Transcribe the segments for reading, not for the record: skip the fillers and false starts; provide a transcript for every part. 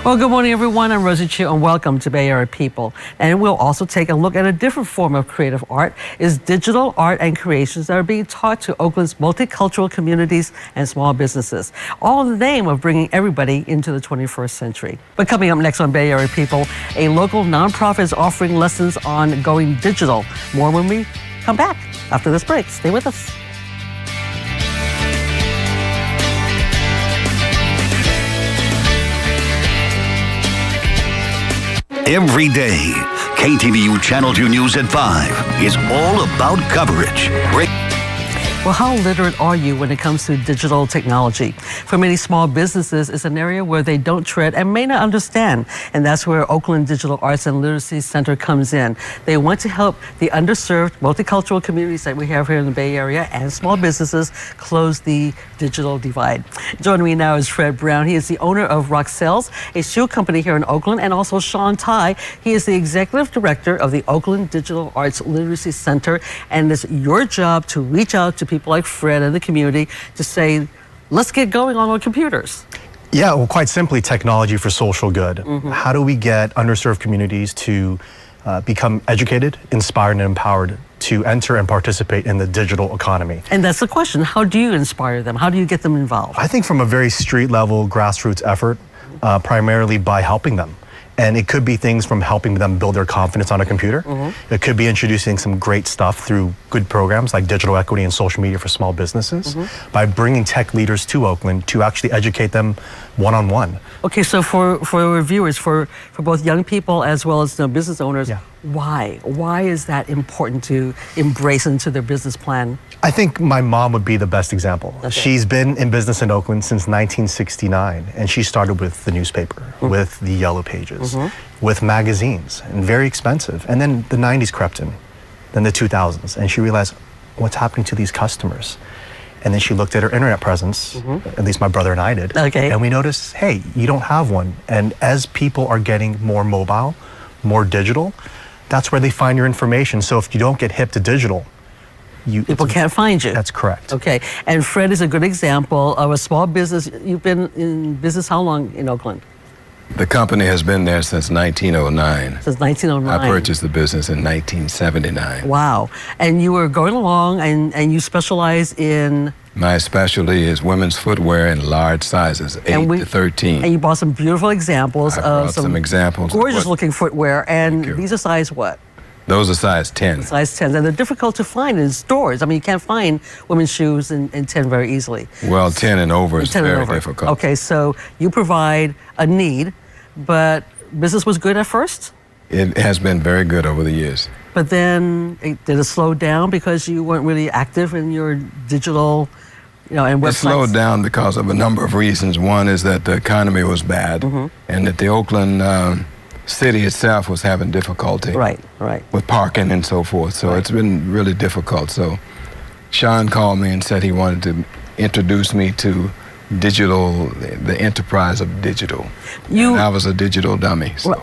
Well, good morning, everyone. I'm Rosy Chu, and welcome to Bay Area People. And we'll also take a look at a different form of creative art, is digital art and creations that are being taught to Oakland's multicultural communities and small businesses, all in the name of bringing everybody into the 21st century. But coming up next on Bay Area People, a local nonprofit is offering lessons on going digital. More when we come back after this break. Stay with us. Every day, KTVU Channel 2 News at 5 is all about coverage. Well, how literate are you when it comes to digital technology? For many small businesses, it's an area where they don't tread and may not understand. And that's where Oakland Digital Arts and Literacy Center comes in. They want to help the underserved multicultural communities that we have here in the Bay Area and small businesses close the digital divide. Joining me now is Fred Brown. He is the owner of Roxelle's, a shoe company here in Oakland, and also Shaun Tai. He is the executive director of the Oakland Digital Arts Literacy Center. And it's your job to reach out to people like Fred and the community to say, let's get going on our computers. Yeah, well, quite simply, technology for social good. How do we get underserved communities to become educated, inspired, and empowered to enter and participate in the digital economy? And that's the question. How do you inspire them? How do you get them involved? I think from a very street level, grassroots effort, primarily by helping them. And it could be things from helping them build their confidence on a computer. It could be introducing some great stuff through good programs like digital equity and social media for small businesses, by bringing tech leaders to Oakland to actually educate them one-on-one. Okay, so for our viewers, for both young people as well as business owners, why? Why is that important to embrace into their business plan? I think my mom would be the best example. Okay. She's been in business in Oakland since 1969, and she started with the newspaper, with the yellow pages, with magazines, and very expensive. And then the 90s crept in, then the 2000s, and she realized, what's happening to these customers? And then she looked at her internet presence, at least my brother and I did, and we noticed, hey, you don't have one. And as people are getting more mobile, more digital, that's where they find your information. So if you don't get hip to digital, people can't find you. That's correct. Okay, and Fred is a good example of a small business. You've been in business how long in Oakland? The company has been there since 1909. Since 1909. I purchased the business in 1979. Wow, and you were going along and you specialize in? My specialty is women's footwear in large sizes, 8 to 13. And you bought some beautiful examples of some examples. Gorgeous looking footwear, and these are size what? Those are size 10. Size 10, and they're difficult to find in stores. I mean, you can't find women's shoes in 10 very easily. Well, 10 and over is very difficult. Okay, so you provide a need, but business was good at first? It has been very good over the years. But then, did it slow down because you weren't really active in your digital, and websites? It slowed down because of a number of reasons. One is that the economy was bad, and that the Oakland city itself was having difficulty with parking and so forth. So it's been really difficult. So Shaun called me and said he wanted to introduce me to digital, the enterprise of digital. And I was a digital dummy. So.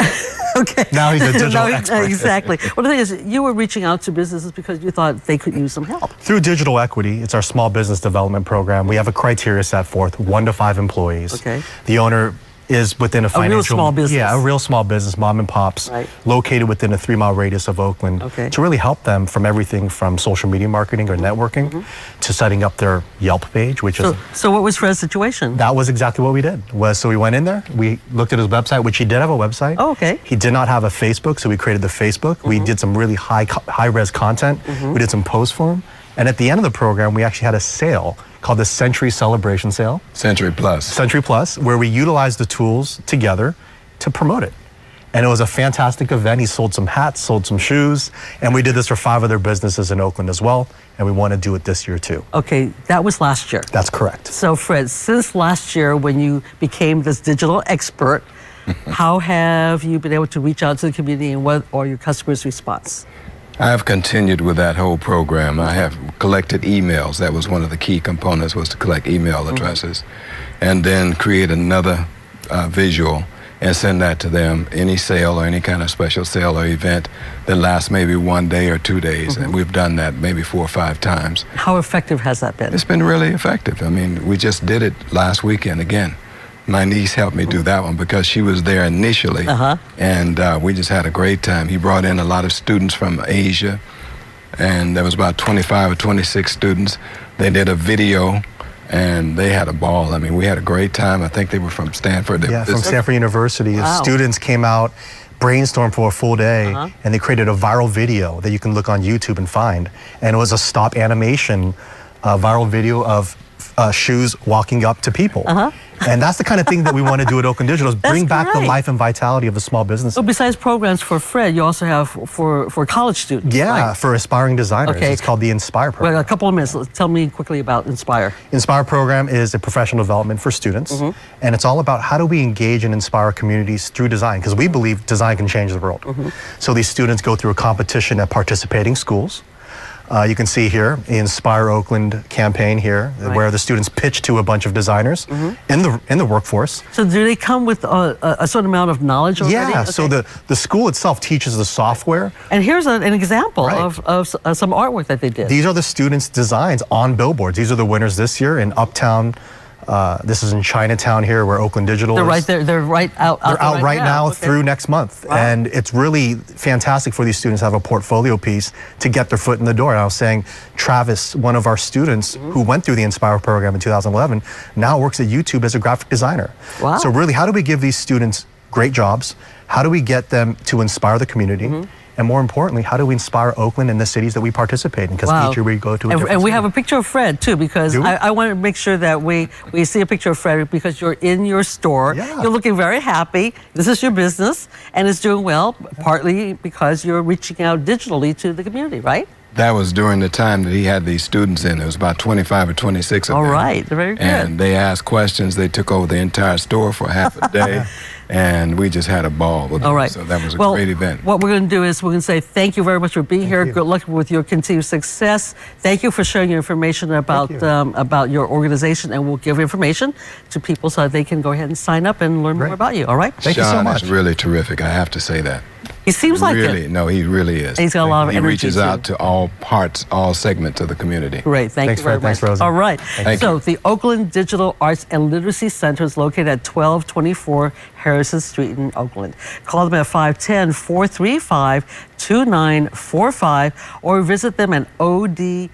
Okay. Now he's a digital expert. Exactly. Well, the thing is, you were reaching out to businesses because you thought they could use some help. Through Digital Equity, it's our small business development program. We have a criteria set forth, 1 to 5 employees. Okay. The owner is within a financial... A real small business. Yeah, a real small business, mom and pops, located within a 3-mile radius of Oakland, to really help them from everything from social media marketing or networking to setting up their Yelp page, which is... So what was Fred's situation? That was exactly what we did. So we went in there, we looked at his website, which he did have a website. Oh, okay. He did not have a Facebook, so we created the Facebook. We did some really high-res content. We did some posts for him. And at the end of the program, we actually had a sale called the Century Celebration Sale. Century Plus. Century Plus, where we utilized the tools together to promote it. And it was a fantastic event. He sold some hats, sold some shoes, and we did this for 5 other businesses in Oakland as well, and we want to do it this year too. Okay, that was last year. That's correct. So Fred, since last year when you became this digital expert, how have you been able to reach out to the community, and what are your customers' response? I have continued with that whole program. I have collected emails. That was one of the key components, was to collect email addresses, and then create another visual and send that to them. Any sale or any kind of special sale or event that lasts maybe 1 day or 2 days, and we've done that maybe 4 or 5 times. How effective has that been? It's been really effective. I mean, we just did it last weekend again. My niece helped me do that one because she was there initially, and we just had a great time. He brought in a lot of students from Asia, and there was about 25 or 26 students. They did a video, and they had a ball. I mean, we had a great time. I think they were from Stanford. Yeah, from Stanford University. Wow. Students came out, brainstormed for a full day, and they created a viral video that you can look on YouTube and find. And it was a stop animation viral video of shoes walking up to people. And that's the kind of thing that we want to do at Oakland Digital, is bring back the life and vitality of the small business. So besides programs for Fred, you also have for college students, yeah, right? For aspiring designers. Okay. It's called the Inspire program. Well, a couple of minutes. Tell me quickly about Inspire. Inspire program is a professional development for students, and it's all about how do we engage and inspire communities through design, because we believe design can change the world. So these students go through a competition at participating schools. You can see here the Inspire Oakland campaign here, where the students pitch to a bunch of designers in the workforce. So do they come with a certain amount of knowledge already? Yeah, okay. So the school itself teaches the software. And here's an example of some artwork that they did. These are the students' designs on billboards. These are the winners this year in Uptown. This is in Chinatown here, where Oakland Digital is. Right there. They're right out. They're out right now through next month, and it's really fantastic for these students to have a portfolio piece to get their foot in the door. And I was saying, Travis, one of our students who went through the Inspire program in 2011, now works at YouTube as a graphic designer. Wow. So really, how do we give these students great jobs? How do we get them to inspire the community? And more importantly, how do we inspire Oakland and the cities that we participate in? Because each year we go to a different And we city. have a picture of Fred, too, because I want to make sure that we see a picture of Fred, because you're in your store. Yeah. You're looking very happy. This is your business, and it's doing well, partly because you're reaching out digitally to the community, right? That was during the time that he had these students in. There was about 25 or 26 of them. All right, very good. And they asked questions. They took over the entire store for half a day. And we just had a ball with them. All right. So that was a great event. What we're going to do is we're going to say thank you very much for being here. Good luck with your continued success. Thank you for sharing your information about your organization, and we'll give information to people so that they can go ahead and sign up and learn more about you. All right? Thank you so much. Shaun is really terrific. I have to say that. He seems like it. No, he really is. He's got a lot of energy. He reaches out to all parts, all segments of the community. Great. Thanks you very much. Thanks, Rosy. All right. So the Oakland Digital Arts and Literacy Center is located at 1224 Harrison Street in Oakland. Call them at 510-435-2945 or visit them at odalc.org.